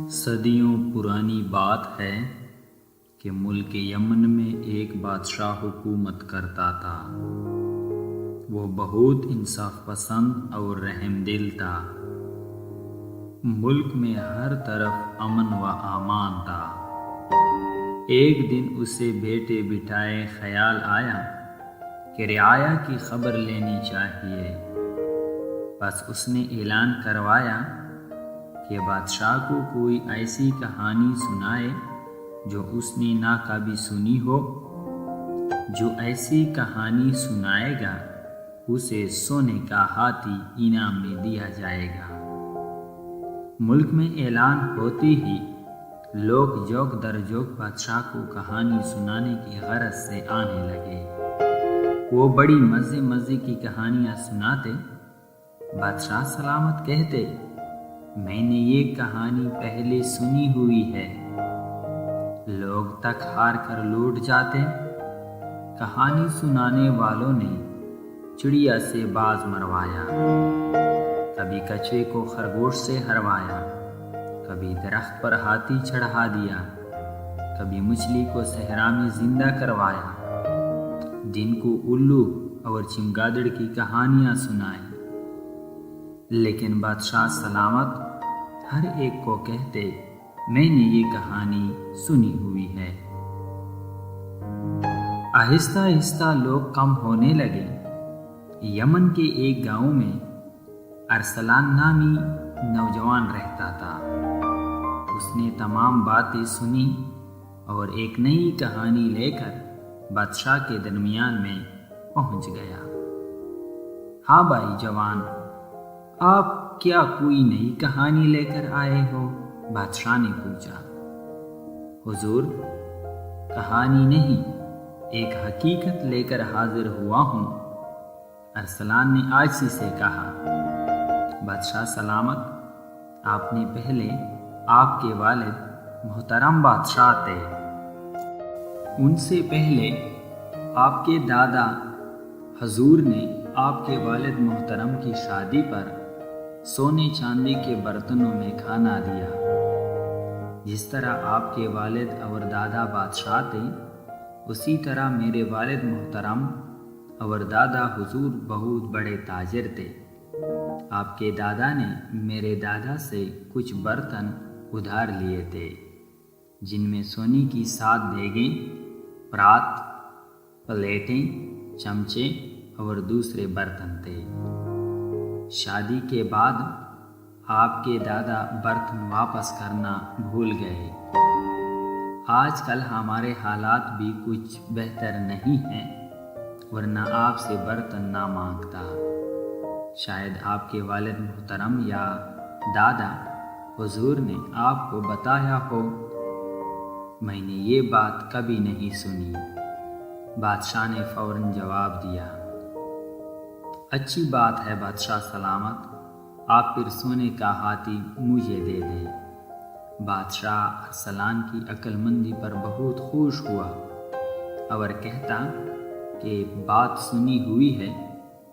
صدیوں پرانی بات ہے کہ ملک یمن میں ایک بادشاہ حکومت کرتا تھا۔ وہ بہت انصاف پسند اور رحم دل تھا۔ ملک میں ہر طرف امن و امان تھا۔ ایک دن اسے بیٹے بٹھائے خیال آیا کہ رعایا کی خبر لینی چاہیے۔ بس اس نے اعلان کروایا کہ بادشاہ کو کوئی ایسی کہانی سنائے جو اس نے نہ کبھی سنی ہو۔ جو ایسی کہانی سنائے گا اسے سونے کا ہاتھی انعام میں دیا جائے گا۔ ملک میں اعلان ہوتے ہی لوگ جوک در جوک بادشاہ کو کہانی سنانے کی غرض سے آنے لگے۔ وہ بڑی مزے کی کہانیاں سناتے۔ بادشاہ سلامت کہتے، میں نے یہ کہانی پہلے سنی ہوئی ہے۔ لوگ تک ہار کر لوٹ جاتے۔ کہانی سنانے والوں نے چڑیا سے باز مروایا، کبھی کچھوے کو خرگوش سے ہروایا، کبھی درخت پر ہاتھی چڑھا دیا، کبھی مچھلی کو صحرا میں زندہ کروایا، دن کو الو اور چمگادڑ کی کہانیاں سنائیں۔ لیکن بادشاہ سلامت ہر ایک کو کہتے، میں نے یہ کہانی سنی ہوئی ہے۔ آہستہ آہستہ لوگ کم ہونے لگے۔ یمن کے ایک گاؤں میں ارسلان نامی نوجوان رہتا تھا۔ اس نے تمام باتیں سنی اور ایک نئی کہانی لے کر بادشاہ کے درمیان میں پہنچ گیا۔ ہاں بھائی جوان، آپ کیا کوئی نئی کہانی لے کر آئے ہو؟ بادشاہ نے پوچھا۔ حضور، کہانی نہیں، ایک حقیقت لے کر حاضر ہوا ہوں، ارسلان نے عاجزی سے کہا۔ بادشاہ سلامت، آپ نے پہلے آپ کے والد محترم بادشاہ تھے۔ ان سے پہلے آپ کے دادا حضور نے آپ کے والد محترم کی شادی پر سونے چاندی کے برتنوں میں کھانا دیا۔ جس طرح آپ کے والد اور دادا بادشاہ تھے، اسی طرح میرے والد محترم اور دادا حضور بہت بڑے تاجر تھے۔ آپ کے دادا نے میرے دادا سے کچھ برتن ادھار لیے تھے، جن میں سونے کی 7 دیگیں، پرات، پلیٹیں، چمچے اور دوسرے برتن تھے۔ شادی کے بعد آپ کے دادا برتن واپس کرنا بھول گئے۔ آج کل ہمارے حالات بھی کچھ بہتر نہیں ہیں، ورنہ آپ سے برتن نہ مانگتا۔ شاید آپ کے والد محترم یا دادا حضور نے آپ کو بتایا ہو، میں نے یہ بات کبھی نہیں سنی۔ بادشاہ نے فوراً جواب دیا، اچھی بات ہے بادشاہ سلامت، آپ پھر سونے کا ہاتھی مجھے دے دیں۔ بادشاہ ارسلان کی عقل مندی پر بہت خوش ہوا اور کہتا کہ بات سنی ہوئی ہے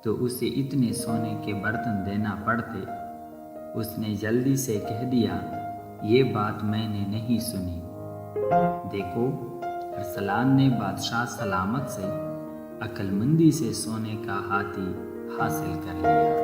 تو اسے اتنے سونے کے برتن دینا پڑتے۔ اس نے جلدی سے کہہ دیا، یہ بات میں نے نہیں سنی۔ دیکھو، ارسلان نے بادشاہ سلامت سے عقل مندی سے سونے کا ہاتھی حاصل کر لیا۔